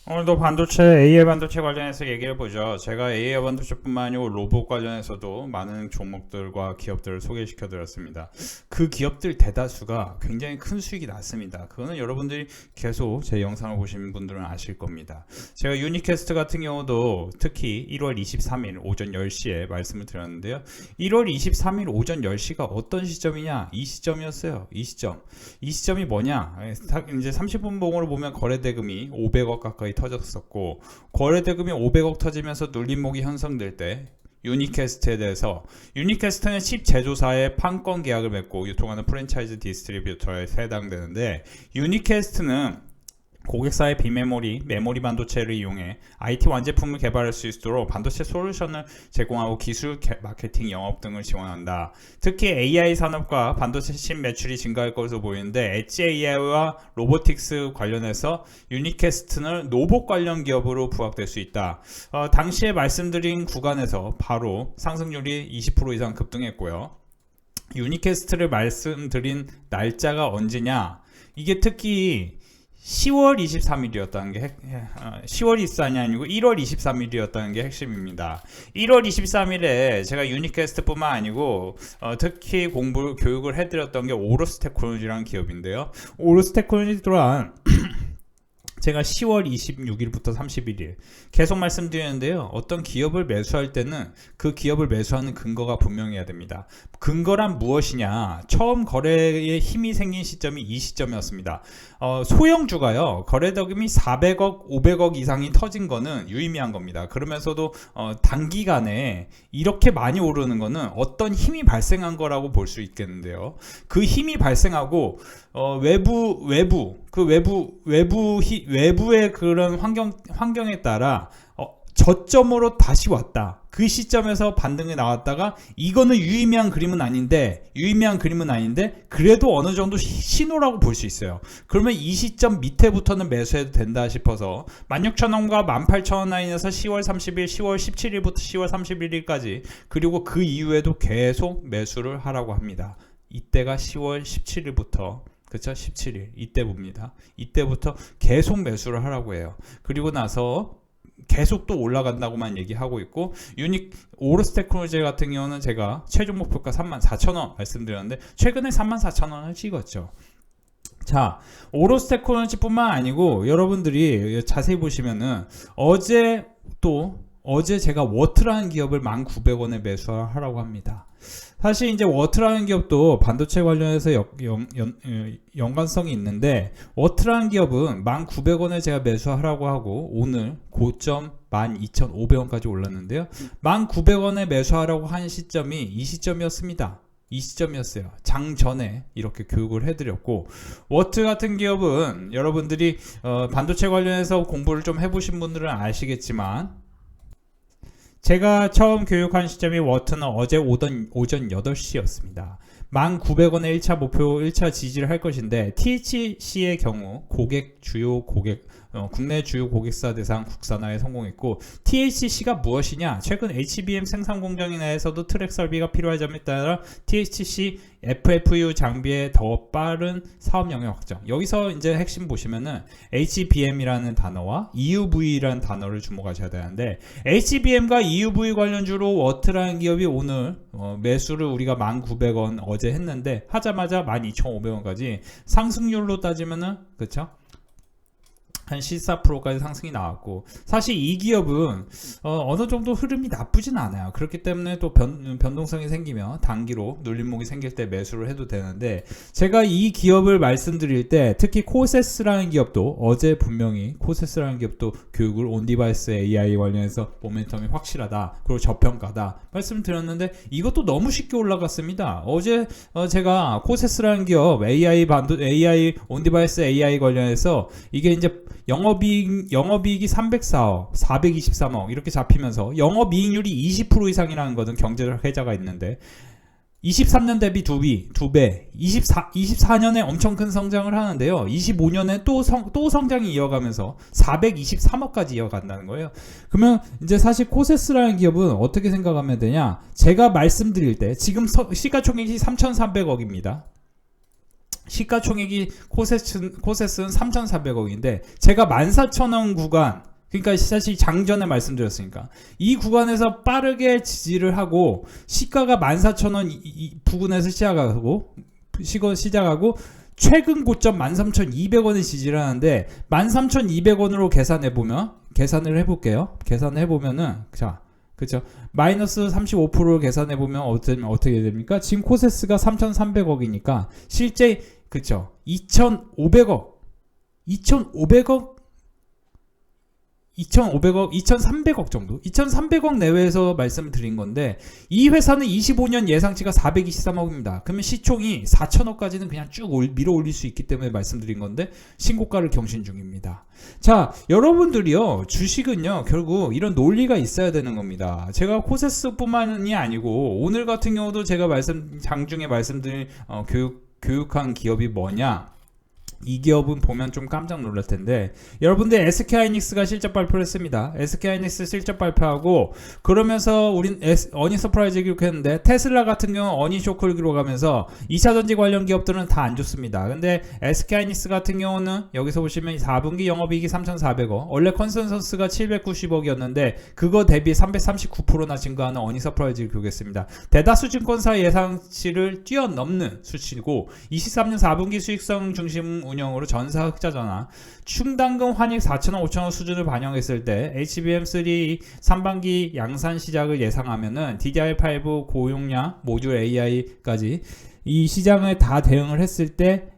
오늘도 반도체, AI 반도체 관련해서 얘기해 보죠. 제가 AI 반도체뿐만 아니고 로봇 관련해서도 많은 종목들과 기업들을 소개시켜 드렸습니다. 그 기업들 대다수가 굉장히 큰 수익이 났습니다. 그거는 여러분들이 계속 제 영상을 보신 분들은 아실 겁니다. 제가 유니캐스트 같은 경우도 특히 1월 23일 오전 10시에 말씀을 드렸는데요. 1월 23일 오전 10시가 어떤 시점이냐? 이 시점이었어요. 이 시점이 뭐냐? 이제 30분 봉으로 보면 거래대금이 500억 가까이 터졌었고, 거래대금이 500억 터지면서 눌림목이 형성될 때 유니캐스트에 대해서, 유니캐스트는 칩 제조사의 판권 계약을 맺고 유통하는 프랜차이즈 디스트리뷰터에 해당되는데, 유니캐스트는 고객사의 비메모리, 메모리 반도체를 이용해 IT 완제품을 개발할 수 있도록 반도체 솔루션을 제공하고 기술, 마케팅, 영업 등을 지원한다. 특히 AI 산업과 반도체 칩 매출이 증가할 것으로 보이는데, 엣지 AI와 로보틱스 관련해서 유니캐스트는 로봇 관련 기업으로 부각될 수 있다. 당시에 말씀드린 구간에서 바로 상승률이 20% 이상 급등했고요. 유니캐스트를 말씀드린 날짜가 언제냐? 이게 특히 10월 23일이었다는 게 10월 24일이 아니고 1월 23일이었다는 게 핵심입니다. 1월 23일에 제가 유니캐스트뿐만 아니고 특히 교육을 해드렸던 게 오로스 테크놀로지라는 기업인데요. 오로스 테크놀로지 또한 제가 10월 26일부터 31일 계속 말씀드리는데요. 어떤 기업을 매수할 때는 그 기업을 매수하는 근거가 분명해야 됩니다. 근거란 무엇이냐? 처음 거래에 힘이 생긴 시점이 이 시점이었습니다. 소형주가요. 거래대금이 400억, 500억 이상이 터진 거는 유의미한 겁니다. 그러면서도 단기간에 이렇게 많이 오르는 거는 어떤 힘이 발생한 거라고 볼 수 있겠는데요. 그 힘이 발생하고 외부의 그런 환경에 따라 저점으로 다시 왔다. 그 시점에서 반등이 나왔다가 이거는 유의미한 그림은 아닌데 그래도 어느 정도 신호라고 볼 수 있어요. 그러면 이 시점 밑에부터는 매수해도 된다 싶어서 16,000원과 18,000원 라인에서 10월 30일, 10월 17일부터 10월 31일까지 그리고 그 이후에도 계속 매수를 하라고 합니다. 이때가 10월 17일부터 그쵸? 17일 이때 봅니다. 이때부터 계속 매수를 하라고 해요. 그리고 나서 계속 또 올라간다고만 얘기하고 있고, 오로스 테크놀로지 같은 경우는 제가 최종 목표가 34,000원 말씀드렸는데 최근에 34,000원을 찍었죠. 자, 오로스 테크놀로지 뿐만 아니고 여러분들이 자세히 보시면은 어제 제가 워트라는 기업을 1,900원에 매수하라고 합니다. 사실 이제 워트라는 기업도 반도체 관련해서 연관성이 있는데, 워트라는 기업은 1,900원에 제가 매수하라고 하고 오늘 고점 12,500원까지 올랐는데요. 1,900원에 매수하라고 한 시점이 이 시점이었습니다. 이 시점이었어요. 장 전에 이렇게 교육을 해드렸고, 워트 같은 기업은 여러분들이 반도체 관련해서 공부를 좀 해보신 분들은 아시겠지만, 제가 처음 교육한 시점이 워트는 어제 오전 8시였습니다. 1,900원의 1차 목표, 1차 지지를 할 것인데, THC의 경우 국내 주요 고객사 대상 국산화에 성공했고, THC가 무엇이냐? 최근 HBM 생산 공장 내에서도 트랙 설비가 필요한 점에 따라 THC FFU 장비의 더 빠른 사업 영역 확장. 여기서 이제 핵심 보시면은 HBM이라는 단어와 EUV라는 단어를 주목하셔야 되는데, HBM과 EUV 관련주로 워트라는 기업이 오늘 매수를 우리가 1,900원 어제 했는데 하자마자 12,500원까지 상승률로 따지면은 그쵸? 한 14%까지 상승이 나왔고, 사실 이 기업은 어느 정도 흐름이 나쁘진 않아요. 그렇기 때문에 또 변동성이 생기면 단기로 눌림목이 생길 때 매수를 해도 되는데, 제가 이 기업을 말씀드릴 때 특히 코세스라는 기업도 어제 분명히 코세스라는 기업도 교육을 온디바이스 AI 관련해서 모멘텀이 확실하다, 그리고 저평가다 말씀드렸는데 이것도 너무 쉽게 올라갔습니다. 어제 제가 코세스라는 기업 AI 온디바이스 AI 관련해서 이게 이제 영업이익이 304억, 423억 이렇게 잡히면서 영업이익률이 20% 이상이라는 것은 경제적 혜자가 있는데, 23년 대비 2배, 24년에 엄청 큰 성장을 하는데요. 25년에 또 성장이 이어가면서 423억까지 이어간다는 거예요. 그러면 이제 사실 코세스라는 기업은 어떻게 생각하면 되냐? 제가 말씀드릴 때 지금 시가총액이 3,300억입니다. 시가총액이 코세스는 3,400억인데 제가 14,000원 구간, 그러니까 사실 장전에 말씀드렸으니까 이 구간에서 빠르게 지지를 하고 시가가 14,000원 부근에서 시작하고 최근 고점 13,200원에 지지를 하는데 13,200원으로 계산을 해볼게요. 계산을 해보면은 자, 그쵸, 마이너스 35%를 계산해보면 어떻게 됩니까? 지금 코세스가 3,300억이니까 실제, 그쵸, 2,500억 2,300억 정도, 2,300억 내외에서 말씀을 드린 건데, 이 회사는 25년 예상치가 423억입니다. 그러면 시총이 4천억까지는 그냥 쭉 밀어 올릴 수 있기 때문에 말씀드린 건데, 신고가를 경신 중입니다. 자, 여러분들이요, 주식은요, 결국 이런 논리가 있어야 되는 겁니다. 제가 코세스뿐만이 아니고, 오늘 같은 경우도 제가 장중에 말씀드린 교육한 기업이 뭐냐? 이 기업은 보면 좀 깜짝 놀랄 텐데, 여러분들 SK하이닉스가 실적 발표를 했습니다. SK하이닉스 실적 발표하고 그러면서 우린 어닝 서프라이즈 기록했는데, 테슬라 같은 경우는 어닝 쇼크를 기록하면서 2차전지 관련 기업들은 다 안 좋습니다. 근데 SK하이닉스 같은 경우는 여기서 보시면 4분기 영업이익이 3,400억, 원래 컨센서스가 790억이었는데 그거 대비 339%나 증가하는 어닝 서프라이즈를 기록했습니다. 대다수 증권사 예상치를 뛰어넘는 수치고, 23년 4분기 수익성 중심 운영으로 전사 흑자 전환, 충당금 환입 4천억 5천억 수준을 반영했을 때 HBM3 3반기 양산 시작을 예상하면은 DDR5 고용량 모듈 AI까지 이 시장에 다 대응을 했을 때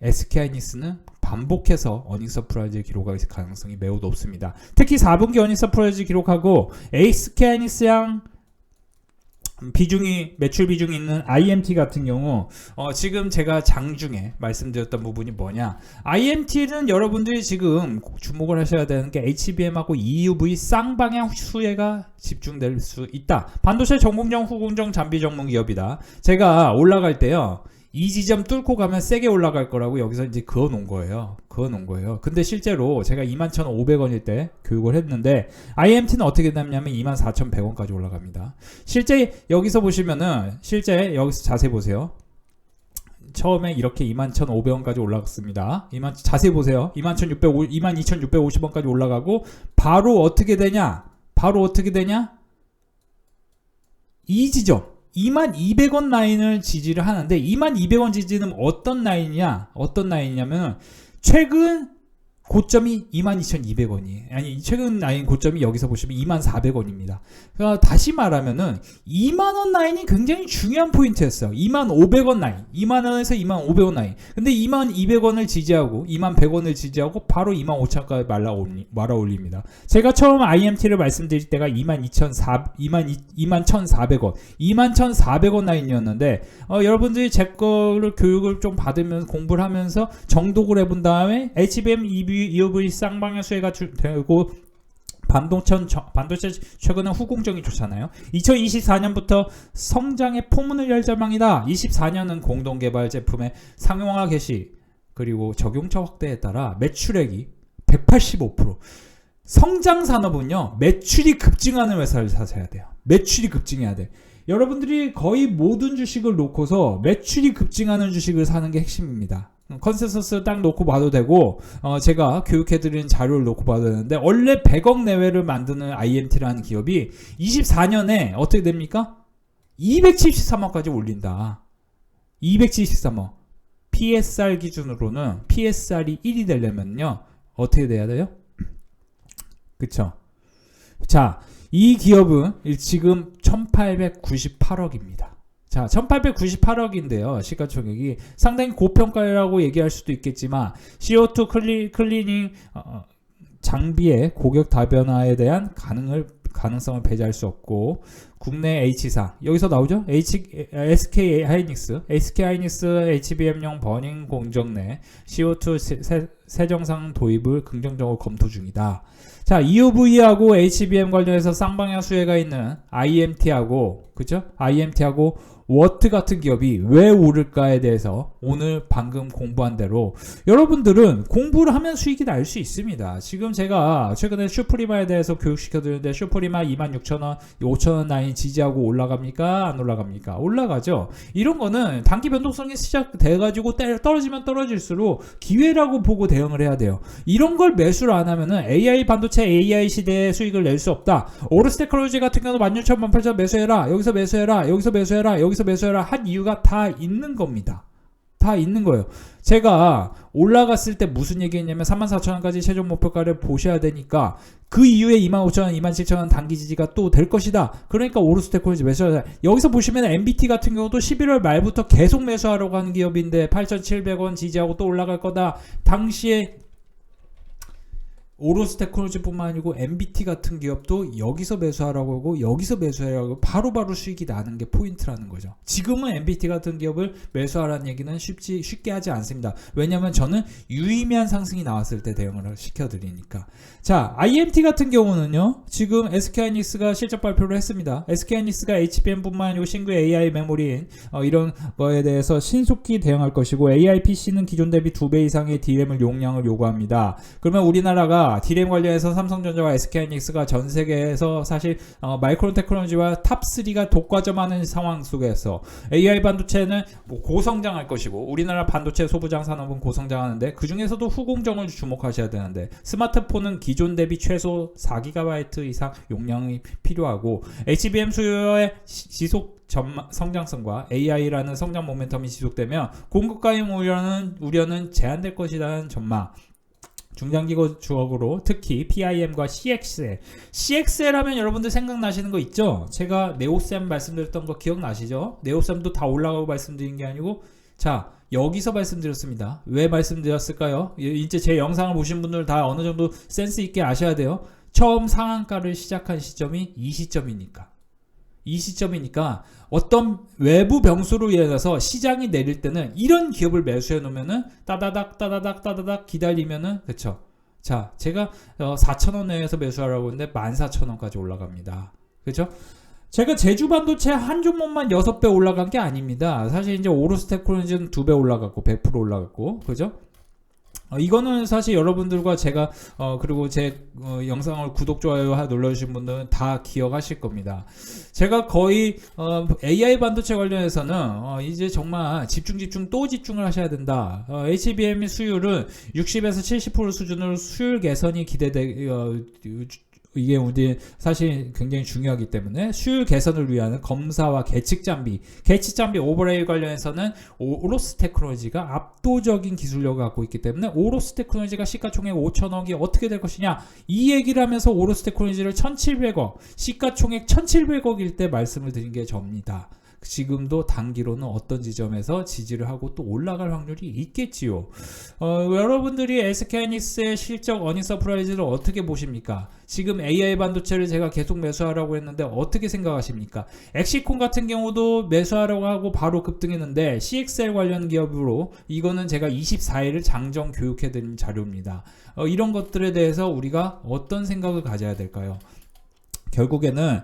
SK하이닉스는 반복해서 어닝 서프라이즈 기록할 가능성이 매우 높습니다. 특히 4분기 어닝 서프라이즈 기록하고 SK하이닉스양 매출 비중이 있는 IMT 같은 경우, 지금 제가 장중에 말씀드렸던 부분이 뭐냐, IMT는 여러분들이 지금 주목을 하셔야 되는 게 HBM하고 EUV 쌍방향 수혜가 집중될 수 있다. 반도체 전공정 후공정 장비 전문 기업이다. 제가 올라갈 때요, 이 지점 뚫고 가면 세게 올라갈 거라고 여기서 이제 그어 놓은 거예요. 근데 실제로 제가 21,500원일 때 교육을 했는데, IMT는 어떻게 되냐면 24,100원까지 올라갑니다. 실제 여기서 보시면은, 여기서 자세히 보세요. 처음에 이렇게 21,500원까지 올라갔습니다. 자세히 보세요. 22,650원까지 올라가고, 바로 어떻게 되냐? 이 지점 22,000원 라인을 지지를 하는데, 22,000원 지지는 어떤 라인이냐면 최근 고점이 22,200원이에요. 아니, 최근 라인 고점이 여기서 보시면 24,000원입니다. 그러니까 다시 말하면은 20,000원 라인이 굉장히 중요한 포인트였어요. 25,000원 라인, 20,000원에서 25,000원 라인. 근데 22,200원을 지지하고 21,100원을 지지하고 바로 25,000원까지 말아 올립니다. 제가 처음 IMT를 말씀드릴 때가 21,400원, 21,400원 라인이었는데, 여러분들이 제 거를 교육을 좀 받으면서 공부를 하면서 정독을 해본 다음에 HBM EUV 쌍방향 수혜가 되고, 반도체 최근에 후공정이 좋잖아요. 2024년부터 성장의 포문을 열 전망이다. 24년은 공동개발 제품의 상용화 개시 그리고 적용처 확대에 따라 매출액이 185%. 성장 산업은요, 매출이 급증하는 회사를 사셔야 돼요. 매출이 급증해야 돼. 여러분들이 거의 모든 주식을 놓고서 매출이 급증하는 주식을 사는 게 핵심입니다. 컨센서스 딱 놓고 봐도 되고, 제가 교육해드리는 자료를 놓고 봐도 되는데, 원래 100억 내외를 만드는 IMT라는 기업이 24년에 어떻게 됩니까? 273억까지 올린다. 273억. PSR 기준으로는 PSR이 1이 되려면요, 어떻게 돼야 돼요? 그쵸? 자, 이 기업은 지금 1,898억입니다. 자, 1,898억인데요. 시가총액이 상당히 고평가라고 얘기할 수도 있겠지만, CO2 클리닝 장비의 고객 다변화에 대한 가능성을 배제할 수 없고, 국내 H사, 여기서 나오죠? SK하이닉스 HBM용 버닝 공정 내 CO2 세정상 도입을 긍정적으로 검토 중이다. 자, EUV하고 HBM 관련해서 쌍방향 수혜가 있는 IMT하고, 그죠? IMT하고 워트 같은 기업이 왜 오를까에 대해서 오늘 방금 공부한 대로 여러분들은 공부를 하면 수익이 날 수 있습니다. 지금 제가 최근에 슈프리마에 대해서 교육시켜드렸는데, 슈프리마 26,000원, 5,000원 라인 많이 지지하고 올라갑니까? 안 올라갑니까? 올라가죠. 이런 거는 단기 변동성이 시작돼가지고 떨어지면 떨어질수록 기회라고 보고 대응을 해야 돼요. 이런 걸 매수를 안 하면은 AI 반도체 AI 시대에 수익을 낼 수 없다. 오르스 테크놀로지 같은 경우는 16,000, 18,000 매수해라. 여기서 매수해라. 여기서 매수해라. 여기서 매수해라. 한 이유가 다 있는 겁니다. 다 있는 거예요. 제가 올라갔을 때 무슨 얘기했냐면 34,000원까지 최종 목표가를 보셔야 되니까 그 이후에 25,000원, 27,000원 단기 지지가 또 될 것이다. 그러니까 오르스 테크놀로지 매수해야 돼. 여기서 보시면 MBT 같은 경우도 11월 말부터 계속 매수하려고 하는 기업인데 8,700원 지지하고 또 올라갈 거다. 당시에 오로스 테크놀로지뿐만 아니고 MBT 같은 기업도 여기서 매수하라고 하고 여기서 매수하라고 하고 바로바로 수익이 나는 게 포인트라는 거죠. 지금은 MBT 같은 기업을 매수하라는 얘기는 쉽게 하지 않습니다. 왜냐하면 저는 유의미한 상승이 나왔을 때 대응을 시켜드리니까. 자, IMT 같은 경우는요. 지금 SK하이닉스가 실적 발표를 했습니다. SK하이닉스가 HBM뿐만 아니고 신규 AI 메모리인 이런 거에 대해서 신속히 대응할 것이고 AI PC는 기존 대비 2배 이상의 DRAM을 용량을 요구합니다. 그러면 우리나라가 DRAM 관련해서 삼성전자와 SK하이닉스가 전 세계에서 사실 마이크론 테크놀로지와 탑3가 독과점하는 상황 속에서 AI 반도체는 뭐 고성장할 것이고 우리나라 반도체 소부장 산업은 고성장하는데 그 중에서도 후공정을 주목하셔야 되는데 스마트폰은 기존 대비 최소 4GB 이상 용량이 필요하고 HBM 수요의 지속 성장성과 AI라는 성장 모멘텀이 지속되면 공급 가용 우려는 제한될 것이라는 전망. 중장기 주역으로 특히 PIM과 CXL 하면 여러분들 생각나시는 거 있죠? 제가 네오셈 말씀드렸던 거 기억나시죠? 네오셈도 다 올라가고 말씀드린 게 아니고 자 여기서 말씀드렸습니다. 왜 말씀드렸을까요? 이제 제 영상을 보신 분들 다 어느 정도 센스 있게 아셔야 돼요. 처음 상한가를 시작한 시점이 이 시점이니까 어떤 외부 변수로 인해서 시장이 내릴 때는 이런 기업을 매수해 놓으면은 따다닥 기다리면은 그쵸. 자, 제가 4,000원 내에서 매수하라고 했는데 14,000원까지 올라갑니다. 그쵸? 제가 제주 반도체 한 종목만 6배 올라간 게 아닙니다. 사실 이제 오로스 테크놀로지는 2배 올라갔고 100% 올라갔고 그죠? 이거는 사실 여러분들과 제가 그리고 제 영상을 구독, 좋아요 눌러주신 분들은 다 기억하실 겁니다. 제가 거의 AI 반도체 관련해서는 이제 정말 집중을 하셔야 된다. HBM 수율은 60에서 70% 수준으로 수율 개선이 이게 우리 사실 굉장히 중요하기 때문에 수율 개선을 위한 검사와 계측 장비 오버레이 관련해서는 오로스 테크놀로지가 압도적인 기술력을 갖고 있기 때문에 오로스 테크놀로지가 시가총액 5천억이 어떻게 될 것이냐 이 얘기를 하면서 오로스 테크놀로지를 1,700억 시가총액 1,700억일 때 말씀을 드린 게 접니다. 지금도 단기로는 어떤 지점에서 지지를 하고 또 올라갈 확률이 있겠지요. 여러분들이 SK하이닉스의 실적 어닝 서프라이즈를 어떻게 보십니까? 지금 AI 반도체를 제가 계속 매수하라고 했는데 어떻게 생각하십니까? 엑시콘 같은 경우도 매수하라고 하고 바로 급등했는데 CXL 관련 기업으로 이거는 제가 24일을 장정 교육해드린 자료입니다. 이런 것들에 대해서 우리가 어떤 생각을 가져야 될까요? 결국에는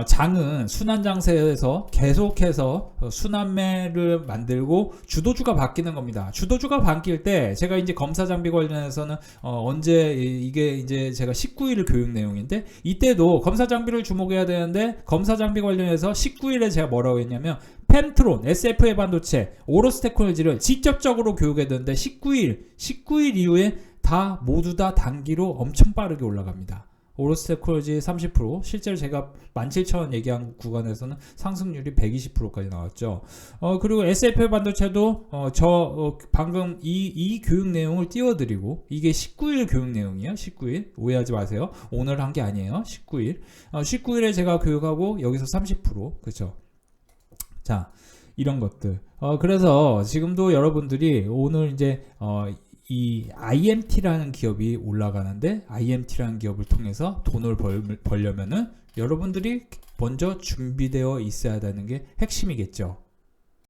장은 순환장세에서 계속해서 순환매를 만들고 주도주가 바뀌는 겁니다. 주도주가 바뀔 때 제가 이제 검사장비 관련해서는 언제 이게 이제 제가 19일을 교육 내용인데 이때도 검사장비를 주목해야 되는데 검사장비 관련해서 19일에 제가 뭐라고 했냐면 펜트론, SFA 반도체, 오로스 테크놀로지를 직접적으로 교육했는데 19일 이후에 모두 다 단기로 엄청 빠르게 올라갑니다. 오로스 테크놀로지 30% 실제로 제가 17,000원 얘기한 구간에서는 상승률이 120%까지 나왔죠. 그리고 SFA 반도체도 방금 이 교육 내용을 띄워드리고 이게 19일 교육 내용이에요. 19일 오해하지 마세요. 오늘 한 게 아니에요. 19일에 제가 교육하고 여기서 30% 그렇죠. 자 이런 것들 그래서 지금도 여러분들이 오늘 이제 이 IMT라는 기업이 올라가는데 IMT라는 기업을 통해서 돈을 벌려면은 여러분들이 먼저 준비되어 있어야 되는 게 핵심이겠죠.